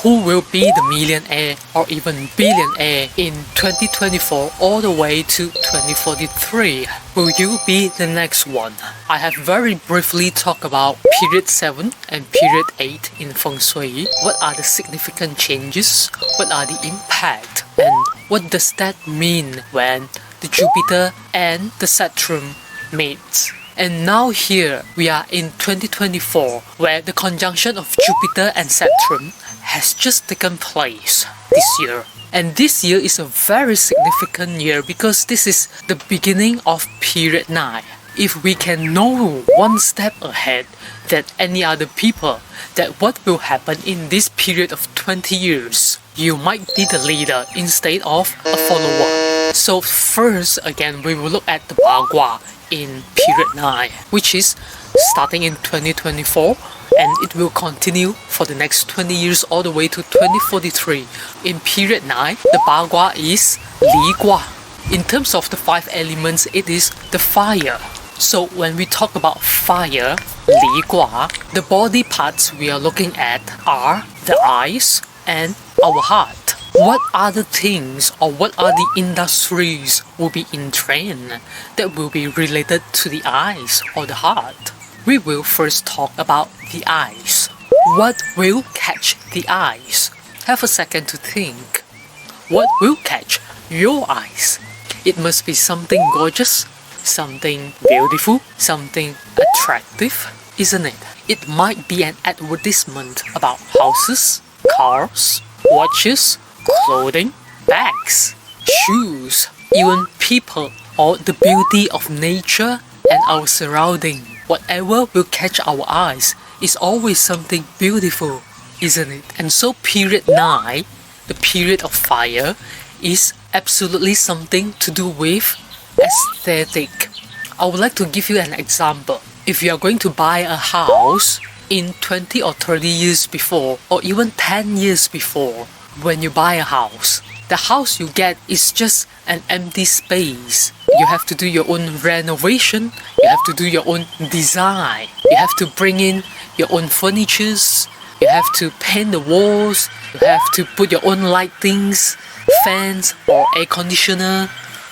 who will be the millionaire or even billionaire in 2024 all the way to 2043. Will you be the next one? I have very briefly talked about period 7 and period 8 in Feng Shui. What are the significant changes? What are the impact? And what does that mean when the Jupiter and the Saturn meet? And now here we are in 2024, where the conjunction of Jupiter and Saturn has just taken place this year. And this year is a very significant year because this is the beginning of period 9. If we can know one step ahead than any other people that what will happen in this period of 20 years, you might be the leader instead of a follower. So first, again, we will look at the Bagua in period 9, which is starting in 2024 and it will continue for the next 20 years all the way to 2043. In period 9, the Bagua is Li Gua. In terms of the 5 elements, it is the fire. So when we talk about fire, Li Gua, the body parts we are looking at are the eyes and our heart. What other things or what are the industries will be in trend that will be related to the eyes or the heart? We will first talk about the eyes. What will catch the eyes? Have a second to think. What will catch your eyes? It must be something gorgeous, something beautiful, something attractive, isn't it? It might be an advertisement about houses, cars, watches, clothing, bags, shoes, even people, or the beauty of nature and our surrounding. Whatever will catch our eyes is always something beautiful, isn't it? And so period 9, the period of fire, is absolutely something to do with aesthetic. I would like to give you an example. If you are going to buy a house in 20 or 30 years before, or even 10 years before, when you buy a house, the house you get is just an empty space. You have to do your own renovation, you have to do your own design, you have to bring in your own furnitures, you have to paint the walls, you have to put your own lightings, fans or air conditioner,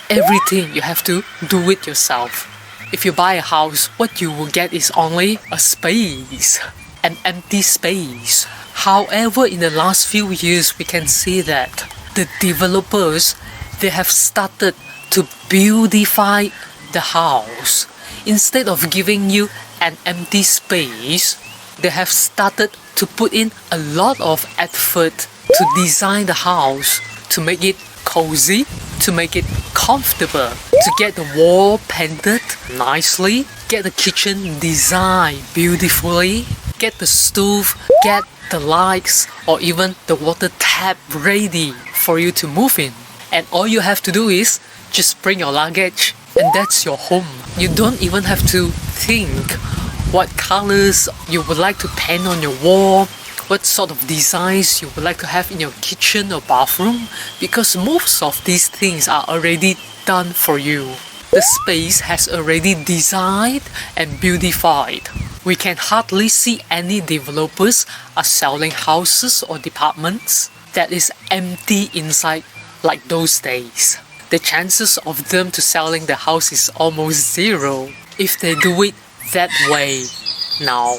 everything you have to do it yourself. If you buy a house, what you will get is only a space, an empty space. However, in the last few years, we can see that the developers, they have started to beautify the house. Instead of giving you an empty space, they have started to put in a lot of effort to design the house, to make it cozy, to make it comfortable, to get the wall painted nicely, get the kitchen designed beautifully, get the stove, get the lights or even the water tap ready for you to move in. And all you have to do is just bring your luggage and that's your home. You don't even have to think what colors you would like to paint on your wall, what sort of designs you would like to have in your kitchen or bathroom, because most of these things are already done for you. The space has already designed and beautified. We can hardly see any developers are selling houses or departments that is empty inside like those days. The chances of them to selling the house is almost zero if they do it that way now.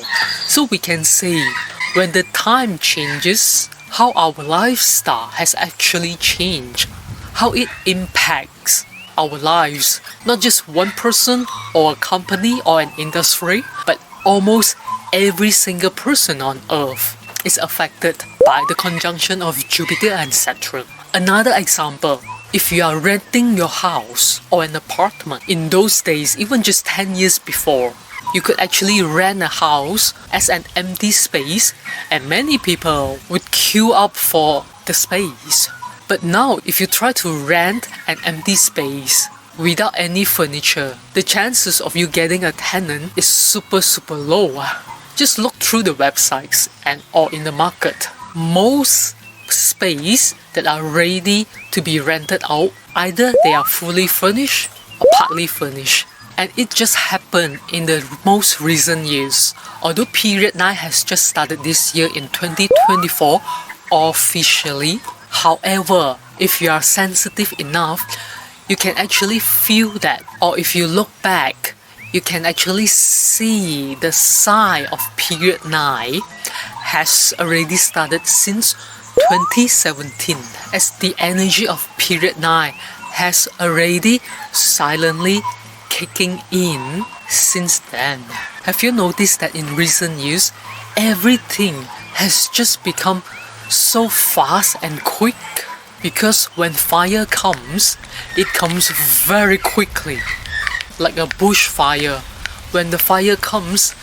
So we can see when the time changes, how our lifestyle has actually changed, how it impacts our lives. Not just one person or a company or an industry, but almost every single person on earth is affected by the conjunction of Jupiter and Saturn. Another example, if you are renting your house or an apartment, in those days, even just 10 years before, you could actually rent a house as an empty space and many people would queue up for the space. But now, if you try to rent an empty space without any furniture, the chances of you getting a tenant is super low. Just look through the websites and or in the market. Most space that are ready to be rented out, either they are fully furnished or partly furnished. And it just happened in the most recent years. Although period 9 has just started this year in 2024, officially. However, if you are sensitive enough, you can actually feel that, or if you look back, you can actually see the sign of period 9 has already started since 2017, as the energy of period 9 has already silently kicking in since then. Have you noticed that in recent years, everything has just become so fast and quick? Because when fire comes, it comes very quickly, like a bushfire. When the fire comes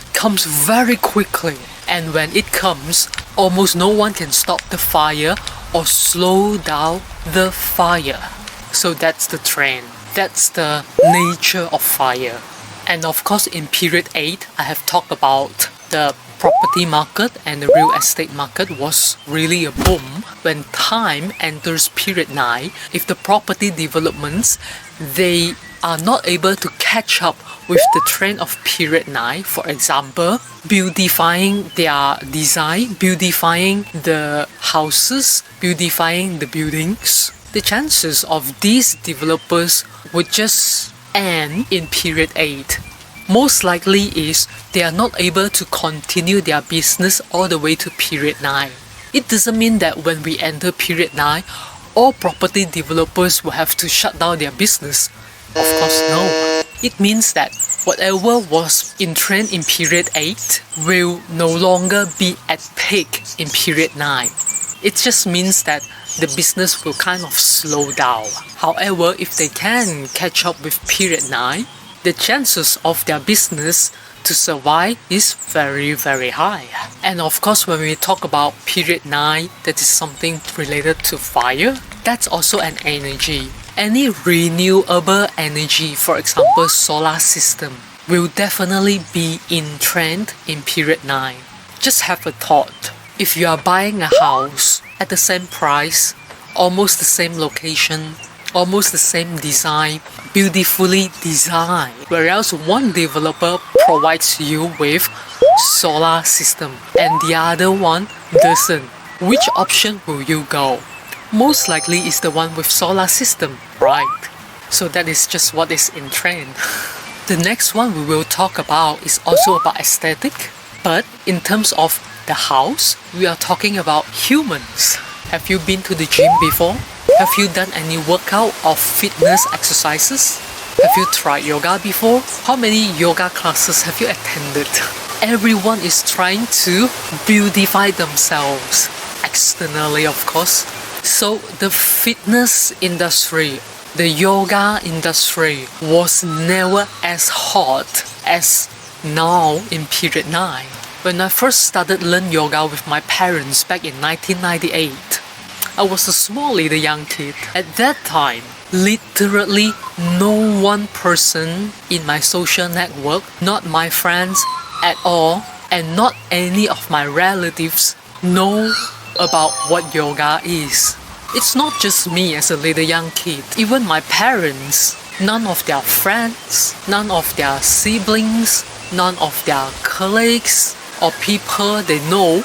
very quickly, and when it comes, almost no one can stop the fire or slow down the fire. So that's the trend. That's the nature of fire. And of course, in period 8, I have talked about the property market and the real estate market was really a boom. When time enters period 9, if the property developments, they are not able to catch up with the trend of period 9, for example, beautifying their design, beautifying the houses, beautifying the buildings, the chances of these developers would just end in period 8. Most likely is they are not able to continue their business all the way to period 9. It doesn't mean that when we enter period 9, all property developers will have to shut down their business. Of course, no. It means that whatever was in trend in period 8 will no longer be at peak in period 9. It just means that the business will kind of slow down. However, if they can catch up with period 9, the chances of their business to survive is very, very high. And of course, when we talk about period 9, that is something related to fire, that's also an energy. Any renewable energy, for example, solar system, will definitely be in trend in period 9. Just have a thought. If you are buying a house at the same price, almost the same location, almost the same design, beautifully designed, whereas one developer provides you with solar system and the other one doesn't, which option will you go? Most likely is the one with solar system, right? So that is just what is in trend. The next one we will talk about is also about aesthetic, but in terms of the house, we are talking about humans. Have you been to the gym before? Have you done any workout or fitness exercises? Have you tried yoga before? How many yoga classes have you attended? Everyone is trying to beautify themselves, externally of course. So the fitness industry, the yoga industry was never as hot as now in period 9. When I first started learn yoga with my parents back in 1998, I was a small little young kid. At that time, literally no one person in my social network, not my friends at all, and not any of my relatives know about what yoga is. It's not just me as a little young kid. Even my parents, none of their friends, none of their siblings, none of their colleagues or people they know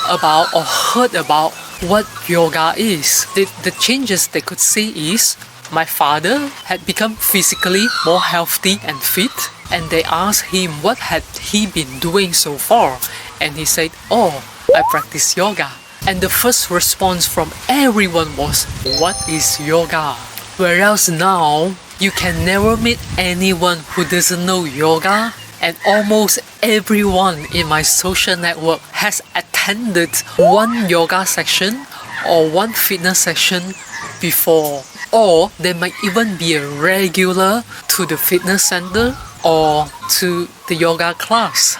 about or heard about what yoga is. The changes they could see is my father had become physically more healthy and fit, and they asked him what had he been doing so far, and he said, "Oh, I practice yoga." And the first response from everyone was, "What is yoga?" Whereas now, you can never meet anyone who doesn't know yoga, and almost everyone in my social network has attended one yoga section or one fitness section before. Or they might even be a regular to the fitness center or to the yoga class.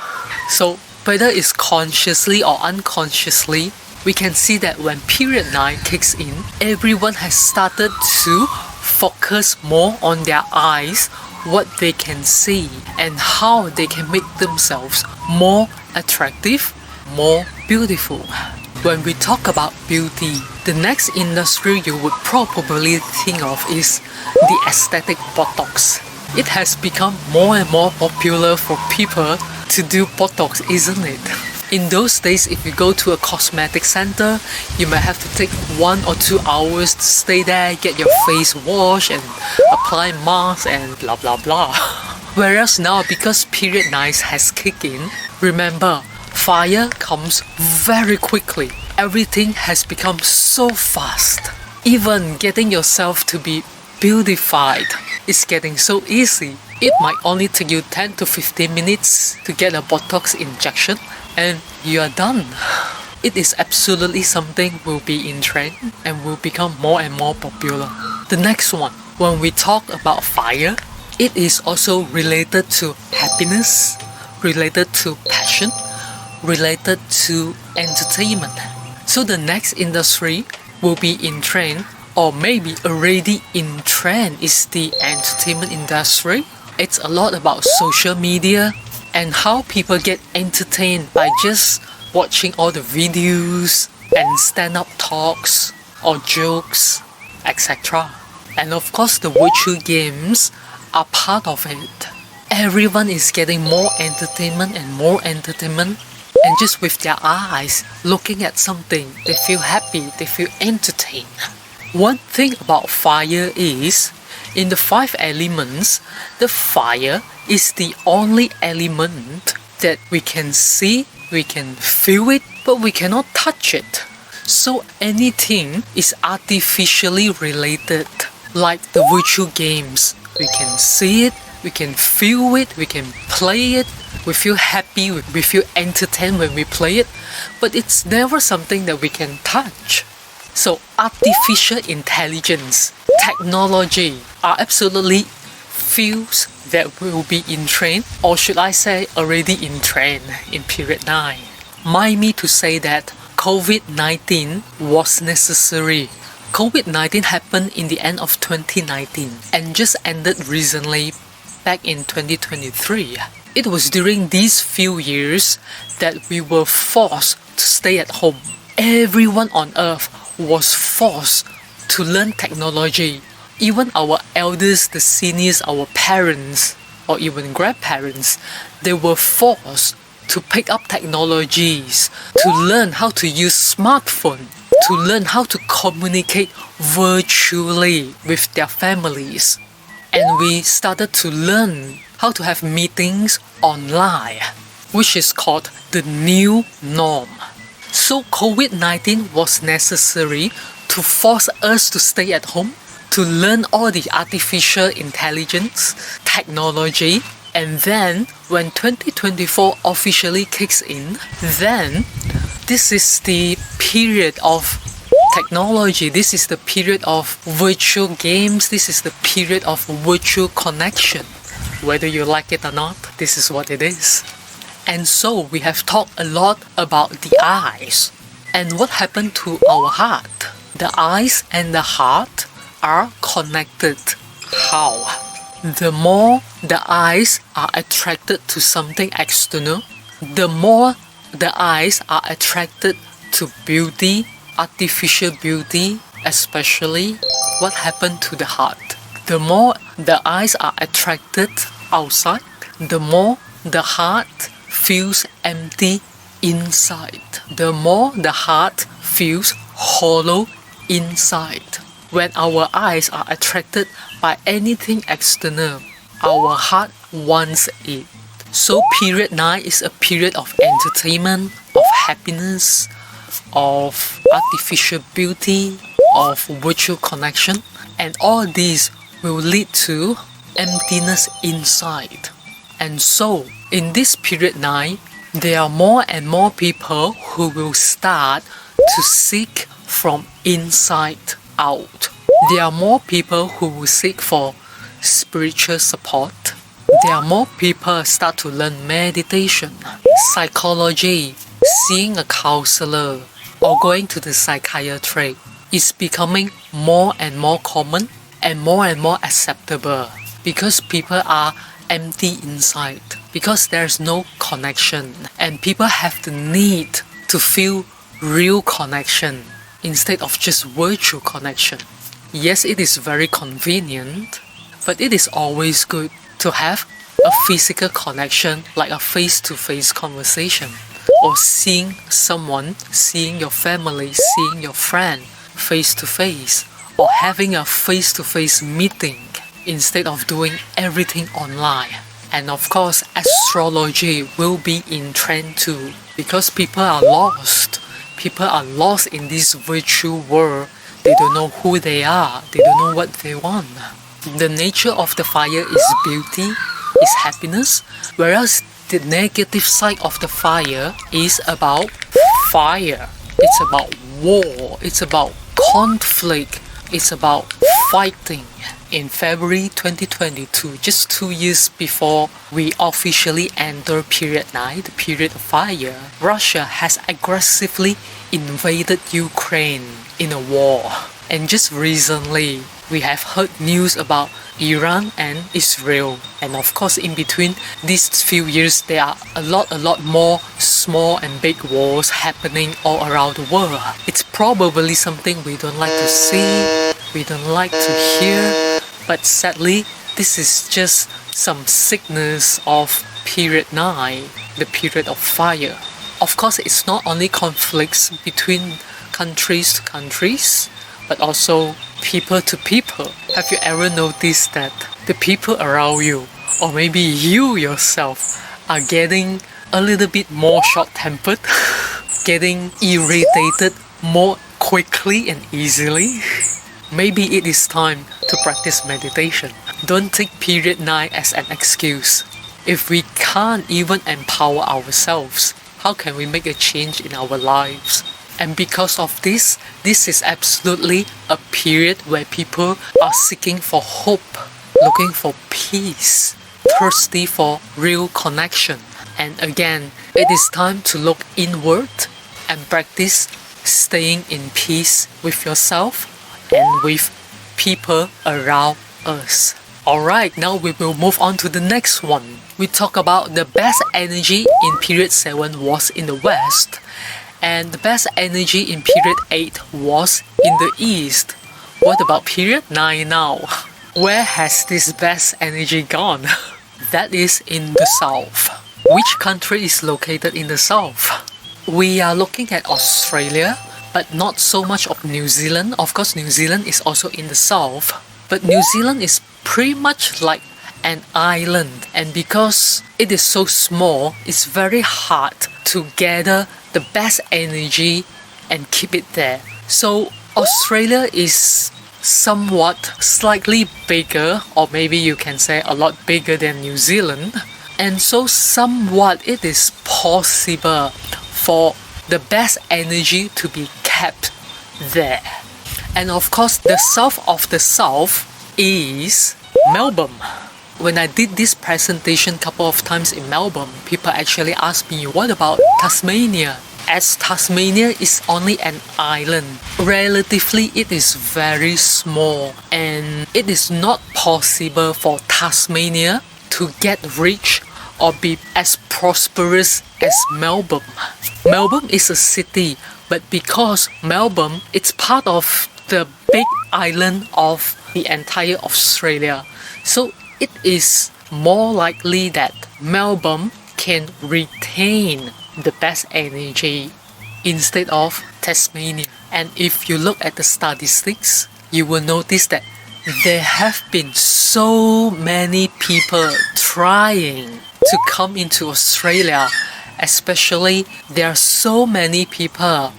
So whether it's consciously or unconsciously, we can see that when period 9 kicks in, everyone has started to focus more on their eyes, what they can see, and how they can make themselves more attractive, more beautiful. When we talk about beauty, the next industry you would probably think of is the aesthetic Botox. It has become more and more popular for people to do Botox, isn't it? In those days, if you go to a cosmetic center, you might have to take 1 or 2 hours to stay there, get your face washed and apply mask and blah blah blah. Whereas now, because period 9 has kicked in, remember, fire comes very quickly. Everything has become so fast. Even getting yourself to be beautified is getting so easy. It might only take you 10 to 15 minutes to get a Botox injection and you are done. It is absolutely something will be in trend and will become more and more popular. The next one, when we talk about fire, it is also related to happiness, related to passion, related to entertainment. So the next industry will be in trend, or maybe already in trend, is the entertainment industry. It's a lot about social media and how people get entertained by just watching all the videos and stand-up talks or jokes, etc. And of course the virtual games are part of it. Everyone is getting more entertainment and just with their eyes looking at something, they feel happy, they feel entertained. One thing about fire is, in the 5 elements, the fire is the only element that we can see, we can feel it, but we cannot touch it. So anything is artificially related, like the virtual games. We can see it, we can feel it, we can play it, we feel happy, we feel entertained when we play it, but it's never something that we can touch. So artificial intelligence, technology are absolutely fields that will be in trend, or should I say already in trend in period 9. Mind me to say that COVID-19 was necessary. COVID-19 happened in the end of 2019 and just ended recently back in 2023. It was during these few years that we were forced to stay at home. Everyone on earth was forced to learn technology. Even our elders, the seniors, our parents, or even grandparents, they were forced to pick up technologies, to learn how to use smartphone, to learn how to communicate virtually with their families. And we started to learn how to have meetings online, which is called the new norm. So COVID-19 was necessary to force us to stay at home, to learn all the artificial intelligence, technology, and then when 2024 officially kicks in, then this is the period of technology, this is the period of virtual games, this is the period of virtual connection. Whether you like it or not, this is what it is. And so we have talked a lot about the eyes. And what happened to our heart? The eyes and the heart are connected. How? The more the eyes are attracted to something external, the more the eyes are attracted to beauty, artificial beauty, especially what happened to the heart. The more the eyes are attracted outside, the more the heart feels empty inside. The more the heart feels hollow inside. When our eyes are attracted by anything external, our heart wants it. So period 9 is a period of entertainment, of happiness, of artificial beauty, of virtual connection, and all these will lead to emptiness inside. And so in this period 9, there are more and more people who will start to seek from inside out. There are more people who will seek for spiritual support. There are more people start to learn meditation, psychology, seeing a counselor, or going to the psychiatrist is becoming more and more common and more acceptable because people are empty inside, because there's no connection, and people have the need to feel real connection instead of just virtual connection. Yes, it is very convenient, but it is always good to have a physical connection, like a face-to-face conversation. or seeing someone, seeing your family, seeing your friend face to face, or having a face-to-face meeting instead of doing everything online. And of course, astrology will be in trend too, because people are lost. People are lost in this virtual world. They don't know who they are. They don't know what they want. The nature of the fire is beauty, is happiness, whereas the negative side of the fire is about fire. It's about war. It's about conflict. It's about fighting. In February 2022, just 2 years before we officially enter period 9, the period of fire, Russia has aggressively invaded Ukraine in a war. And just recently, we have heard news about Iran and Israel. And of course, in between these few years, there are a lot more small and big wars happening all around the world. It's probably something we don't like to see, we don't like to hear, but sadly, this is just some sickness of period 9, the period of fire. Of course, it's not only conflicts between countries to countries, but also people to people. Have you ever noticed that the people around you, or maybe you yourself, are getting a little bit more short-tempered, getting irritated more quickly and easily? Maybe it is time to practice meditation. Don't take period 9 as an excuse. If we can't even empower ourselves, how can we make a change in our lives? And because of this is absolutely a period where people are seeking for hope, looking for peace, thirsty for real connection. And again, it is time to look inward and practice staying in peace with yourself and with people around us. Alright, now we will move on to the next one. We talk about the best energy in period 7 was in the West, and the best energy in period 8 was in the East. What about period 9 now? Where has this best energy gone? That is in the South. Which country is located in the South? We are looking at Australia, but not so much of New Zealand. Of course, New Zealand is also in the South, but New Zealand is pretty much like an island, and because it is so small, it's very hard to gather the best energy and keep it there. So Australia is somewhat slightly bigger, or maybe you can say a lot bigger than New Zealand, and so somewhat it is possible for the best energy to be kept there. And of course, the south of the south is Melbourne. When I did this presentation a couple of times in Melbourne, people actually asked me, what about Tasmania? As Tasmania is only an island, relatively it is very small, and it is not possible for Tasmania to get rich or be as prosperous as Melbourne. Melbourne is a city, but because Melbourne is part of the big island of the entire Australia, so it is more likely that Melbourne can retain the best energy instead of Tasmania. And if you look at the statistics, you will notice that there have been so many people trying to come into Australia, especially there are so many people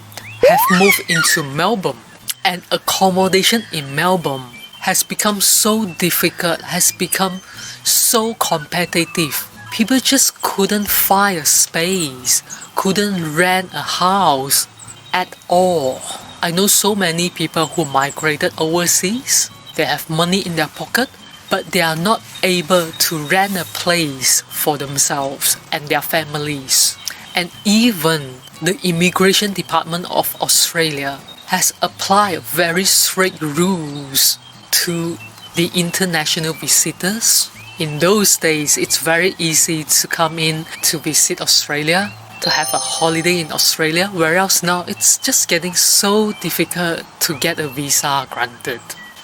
have moved into Melbourne, and accommodation in Melbourne has become so difficult, has become so competitive. People just couldn't find a space, couldn't rent a house at all. I know so many people who migrated overseas. They have money in their pocket, but they are not able to rent a place for themselves and their families. And even the immigration department of Australia has applied very strict rules to the international visitors. In those days, it's very easy to come in to visit Australia, to have a holiday in Australia, whereas now it's just getting so difficult to get a visa granted.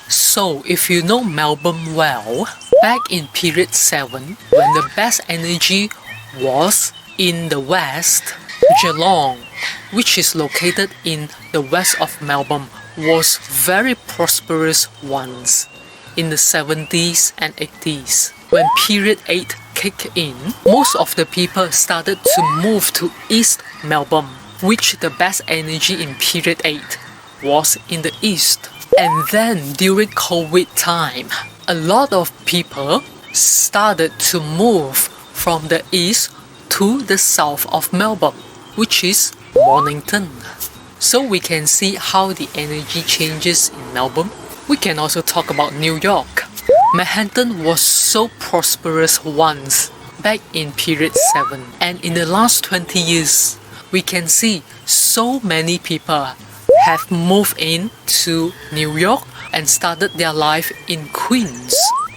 So if you know Melbourne well, back in period 7, when the best energy was in the West, Geelong, which is located in the west of Melbourne, was very prosperous once in the 70s and 80s. When period 8 kicked in, most of the people started to move to East Melbourne, which the best energy in period 8 was in the east. And then during COVID time, a lot of people started to move from the east to the south of Melbourne, which is Mornington. So we can see how the energy changes in Melbourne. We can also talk about New York. Manhattan was so prosperous once back in period 7, and in the last 20 years we can see so many people have moved in to New York and started their life in Queens.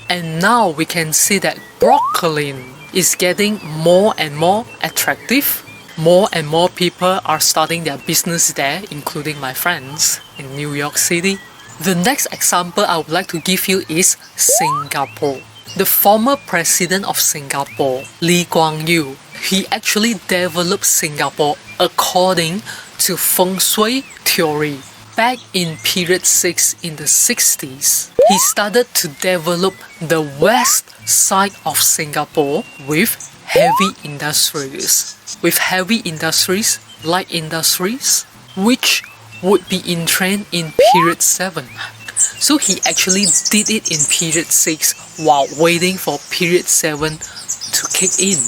And now we can see that Brooklyn is getting more and more attractive. More and more people are starting their business there, including my friends in New York City. The next example I would like to give you is Singapore. The former president of Singapore, Lee Kuan Yew, he actually developed Singapore according to Feng Shui theory. Back in period 6 in the 60s, he started to develop the west side of Singapore with heavy industries. With heavy industries, light industries, which would be in trend in period 7. So he actually did it in period 6 while waiting for period 7 to kick in.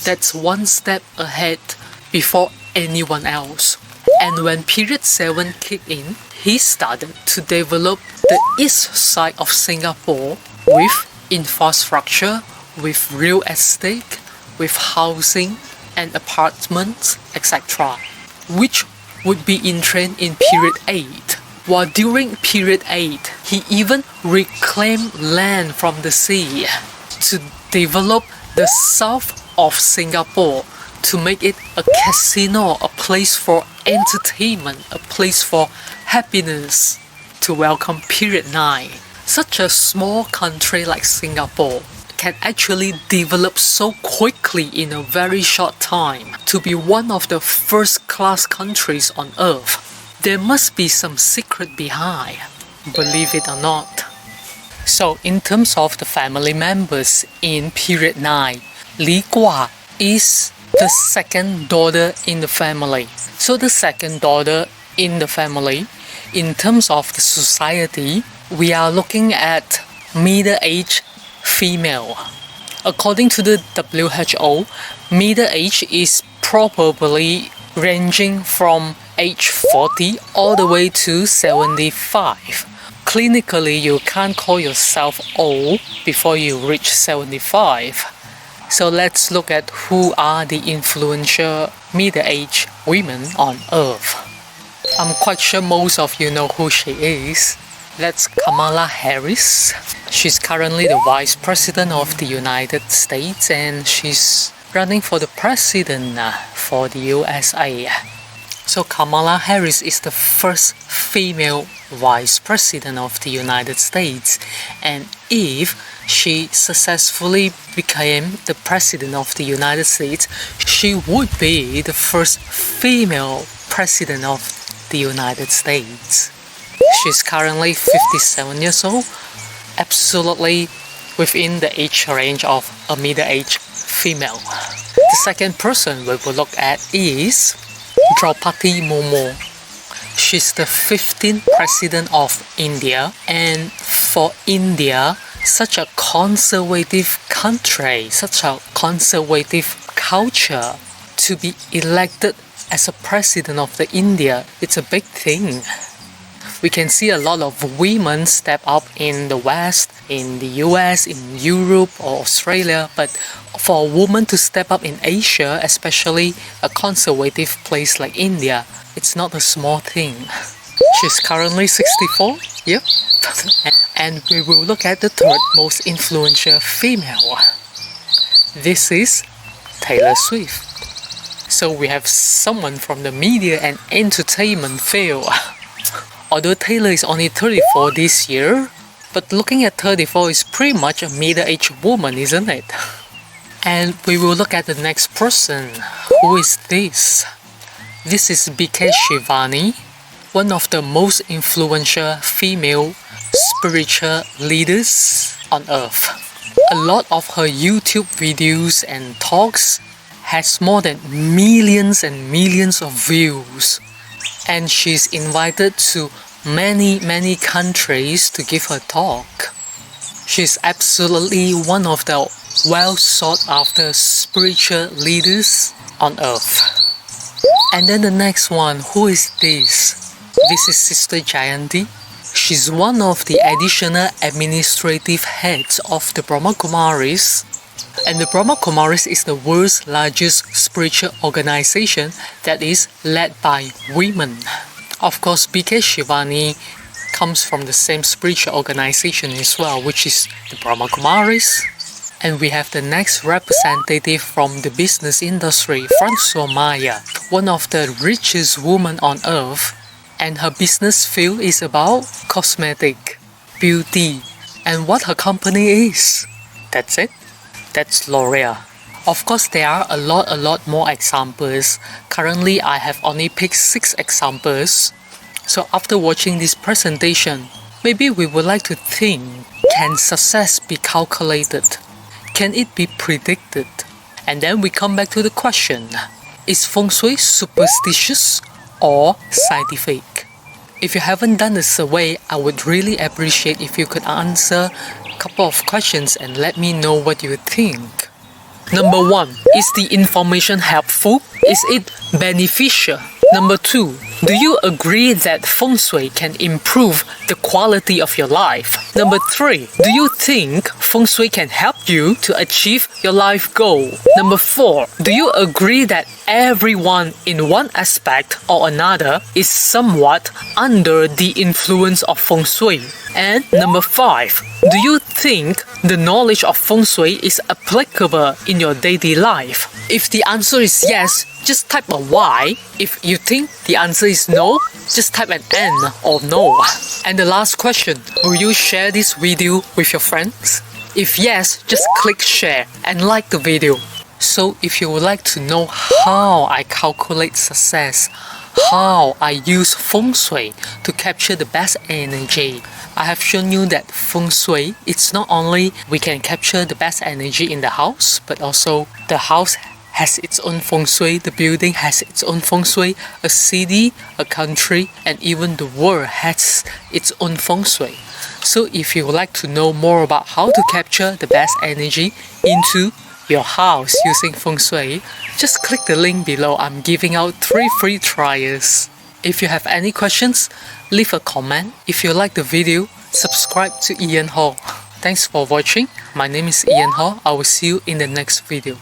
That's one step ahead before anyone else. And when period 7 kicked in, he started to develop the east side of Singapore with infrastructure, with real estate, with housing and apartments, etc., which would be in trend in period 8. While during period 8, he even reclaimed land from the sea to develop the south of Singapore, to make it a casino, a place for entertainment, a place for happiness, to welcome period 9. Such a small country like Singapore can actually develop so quickly in a very short time to be one of the first-class countries on earth. There must be some secret behind, believe it or not. So in terms of the family members in period 9, Li Gua is the second daughter in the family. So the second daughter in the family, in terms of the society, we are looking at middle-aged female. According to the WHO, middle age is probably ranging from age 40 all the way to 75. Clinically, you can't call yourself old before you reach 75. So let's look at who are the influential middle-aged women on earth. I'm quite sure most of you know who she is. That's Kamala Harris. She's currently the Vice President of the United States and she's running for the President for the USA. So Kamala Harris is the first female Vice President of the United States, and if she successfully became the President of the United States, she would be the first female President of the United States. She's currently 57 years old, absolutely within the age range of a middle-aged female. The second person we will look at is Draupadi Murmu. She's the 15th President of India, and for India, such a conservative country, such a conservative culture, to be elected as a President of the India, it's a big thing. We can see a lot of women step up in the West, in the US, in Europe or Australia, but for a woman to step up in Asia, especially a conservative place like India, it's not a small thing. She's currently 64, yep. And we will look at the third most influential female. This is Taylor Swift. So we have someone from the media and entertainment field. Although Taylor is only 34 this year, but looking at 34 is pretty much a middle-aged woman, isn't it? And we will look at the next person, Who is this? This is BK Shivani, one of the most influential female spiritual leaders on earth. A lot of her YouTube videos and talks has more than millions and millions of views, and she's invited to many countries to give her talk. She's absolutely one of the well sought after spiritual leaders on earth. And then the next one, who is this? This is Sister Jayanti. She's one of the additional administrative heads of the Brahma Kumaris. And the Brahma Kumaris is the world's largest spiritual organization that is led by women. Of course, BK Shivani comes from the same spiritual organization as well, which is the Brahma Kumaris. And we have the next representative from the business industry, François Maya, one of the richest women on earth. And her business field is about cosmetic, beauty, and what her company is. That's it. That's L'Oreal. Of course, there are a lot more examples. Currently, I have only picked 6 examples. So after watching this presentation, maybe we would like to think, can success be calculated? Can it be predicted? And then we come back to the question, is Feng Shui superstitious or scientific? If you haven't done the survey, I would really appreciate if you could answer a couple of questions and let me know what you think. Number 1, is the information helpful? Is it beneficial? Number 2, do you agree that Feng Shui can improve the quality of your life? Number 3, do you think Feng Shui can help you to achieve your life goal? Number 4, do you agree that everyone in one aspect or another is somewhat under the influence of Feng Shui? And number 5, do you think the knowledge of Feng Shui is applicable in your daily life? If the answer is yes, just type a Y. If you think the answer is no, just type an N or no. And the last question, will you share this video with your friends? If yes, just click share and like the video. So if you would like to know how I calculate success, how I use Feng Shui to capture the best energy, I have shown you that Feng Shui, it's not only we can capture the best energy in the house, but also the house has its own Feng Shui, the building has its own Feng Shui, a city, a country, and even the world has its own Feng Shui. So if you would like to know more about how to capture the best energy into your house using Feng Shui, just click the link below. I'm giving out 3 free trials. If you have any questions, leave a comment. If you like the video, subscribe to Ian Hall. Thanks for watching. My name is Ian Hall. I will see you in the next video.